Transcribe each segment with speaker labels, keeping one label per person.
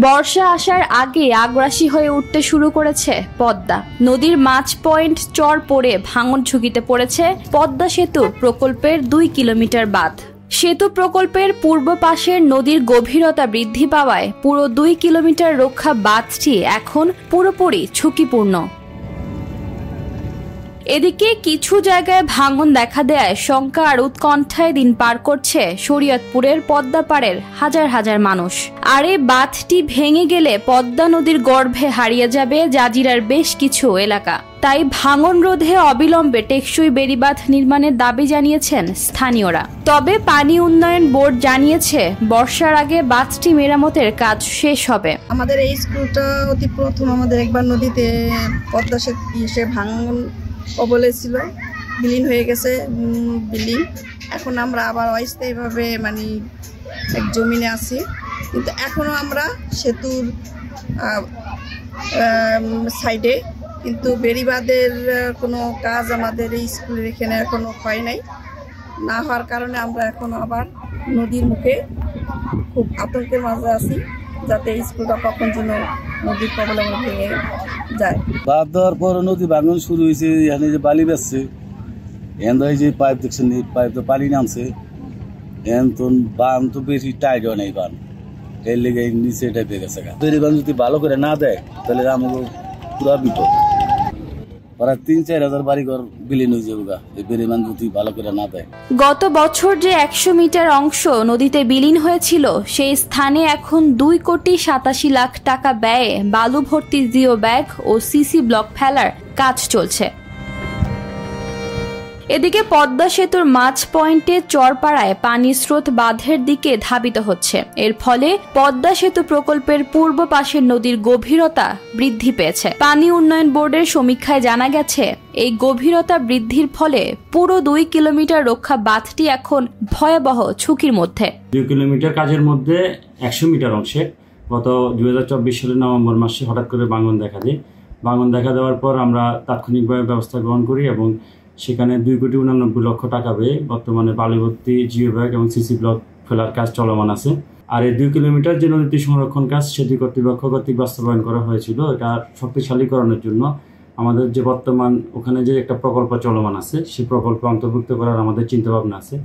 Speaker 1: বর্ষা আসার আগে আগ্রাসী হয়ে উঠতে শুরু করেছে পদ্মা নদীর মাঝ পয়েন্ট চর পড়ে ভাঙন ঝুঁকিতে পড়েছে পদ্মা সেতুর প্রকল্পের 2 কিলোমিটার বাঁধ। সেতু প্রকল্পের পূর্ব পাশের নদীর গভীরতা বৃদ্ধি পাওয়ায় পুরো 2 কিলোমিটার রক্ষা বাঁধটি এখন পুরোপুরি ঝুঁকিপূর্ণ। এদিকে কিছু জায়গায় ভাঙন দেখা দেয় শঙ্কা আর উৎকণ্ঠায় দিন পার করছে শরীয়তপুরের পদ্মা পাড়ের হাজার হাজার মানুষ। আর এই বাঁধটি ভেঙে গেলে পদ্মা নদীর গর্ভে হারিয়ে যাবে জাজিরার বেশ কিছু এলাকা। তাই ভাঙন রোধে অবিলম্বে টেকসই বেড়িবাঁধ নির্মাণের দাবি জানিয়েছেন স্থানীয়রা। তবে পানি উন্নয়ন বোর্ড জানিয়েছে বর্ষার আগে বাঁধটি মেরামতের কাজ শেষ হবে।
Speaker 2: আমাদের এই স্কুলটা অতি প্রথম আমাদের একবার নদীতে পদ্মা সেতু ভাঙন কবলে ছিল, বিলীন হয়ে গেছে বিলীন। এখন আমরা আবার অস্থায়ীভাবে এক জমিনে আছি, কিন্তু এখনও আমরা সেতুর সাইডে, কিন্তু বেড়িবাঁধের কোনো কাজ আমাদের এই স্কুলের এখানে এখনও হয় নাই। না হওয়ার কারণে আমরা এখন আবার নদীর মুখে খুব আতঙ্কের মাঝে আছি, যাতে এই স্কুলটা কখন যেন নদীর কবলে ভেঙে যায়।
Speaker 3: বাদ দেওয়ার পর নদী ভাঙন শুরু হয়েছে, এখানে যে বালি বেচছে, এখান যে পাইপ দেখছেন, পাইপ তো পানি নামছে, এখন তো বান তো বেশি টাইট হয় নাই, বান এর লেগে নিচে টাইপে গেছে। বেড়িবাঁধ যদি ভালো করে না দেয় তাহলে আমাকে পুরা বিপদ। প্রায় 3-4 হাজার বাড়িঘর বিলীন হয়ে যাবে এই বেড়িবাঁধ যদি ভালো করে না দেয়।
Speaker 1: গত বছর যে 100 মিটার অংশ নদীতে বিলীন হয়েছিল, সেই স্থানে এখন 2,87,00,000 টাকা ব্যয়ে বালু ভর্তি জিও ব্যাগ ও সিসি ব্লক ফেলার কাজ চলছে। এদিকে পদ্মা সেতুর মাঝ পয়েন্টে চরপাড়ায় পানির স্রোত বাঁধের দিকে ধাবিত হচ্ছে। এর ফলে পদ্মা সেতু প্রকল্পের পূর্ব পাশের নদীর গভীরতা বৃদ্ধি পেয়েছে। পানি উন্নয়ন বোর্ডের সমীক্ষায় জানা গেছে, এই গভীরতা বৃদ্ধির ফলে পুরো 2 কিলোমিটার রক্ষা বাঁধটি এখন ভয়াবহ ঝুঁকির মধ্যে।
Speaker 4: 2 কিলোমিটার কাজের মধ্যে 100 মিটার অংশে গত 2024 সালের নভেম্বর মাসে হঠাৎ করে ভাঙন দেখা দেয়। ভাঙন দেখা দেওয়ার পর আমরা তাৎক্ষণিকভাবে ব্যবস্থা গ্রহণ করি এবং সেখানে 2,89,00,000 টাকা ব্যয়ে বর্তমানে বালু ভর্তি জিও ব্যাগ এবং সিসি ব্লক ফেলার কাজ চলমান আছে। আর এই 2 কিলোমিটার যে নদীটি সংরক্ষণ কাজ, সেটি কর্তৃপক্ষ কর্তৃক বাস্তবায়ন করা হয়েছিল। এটা শক্তিশালীকরণের জন্য আমাদের যে বর্তমান ওখানে যে একটা প্রকল্প চলমান আছে, সেই প্রকল্পে অন্তর্ভুক্ত করার আমাদের চিন্তাভাবনা আছে।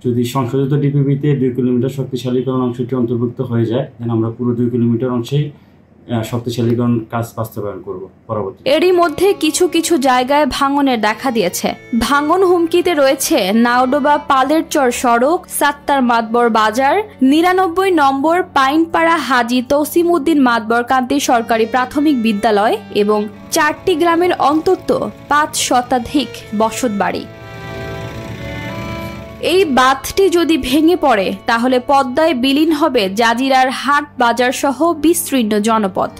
Speaker 4: যদি সংশোধিত ডিপিপিতে 2 কিলোমিটার শক্তিশালীকরণ অংশটি অন্তর্ভুক্ত হয়ে যায়, তাহলে আমরা পুরো 2 কিলোমিটার অংশেই শক্তিশালীকরণ কাজ বাস্তবায়ন করব পরবর্তী। এরই মধ্যে কিছু কিছু জায়গায় ভাঙনের দেখা দিয়েছে।
Speaker 1: ভাঙন হুমকিতে রয়েছে নাওডোবা পালেরচর সড়ক, সাত্তার মাতবর বাজার, 99 নম্বর পাইনপাড়া হাজী তসিমউদ্দিন মাতবর কান্তি সরকারি প্রাথমিক বিদ্যালয় এবং 4টি গ্রামের অন্তত 5 শতাধিক বসতবাড়ি। এই বাঁধটি যদি ভেঙে পড়ে তাহলে পদ্মায় বিলীন হবে জাজিরার হাট বাজার সহ বিস্তীর্ণ জনপদ।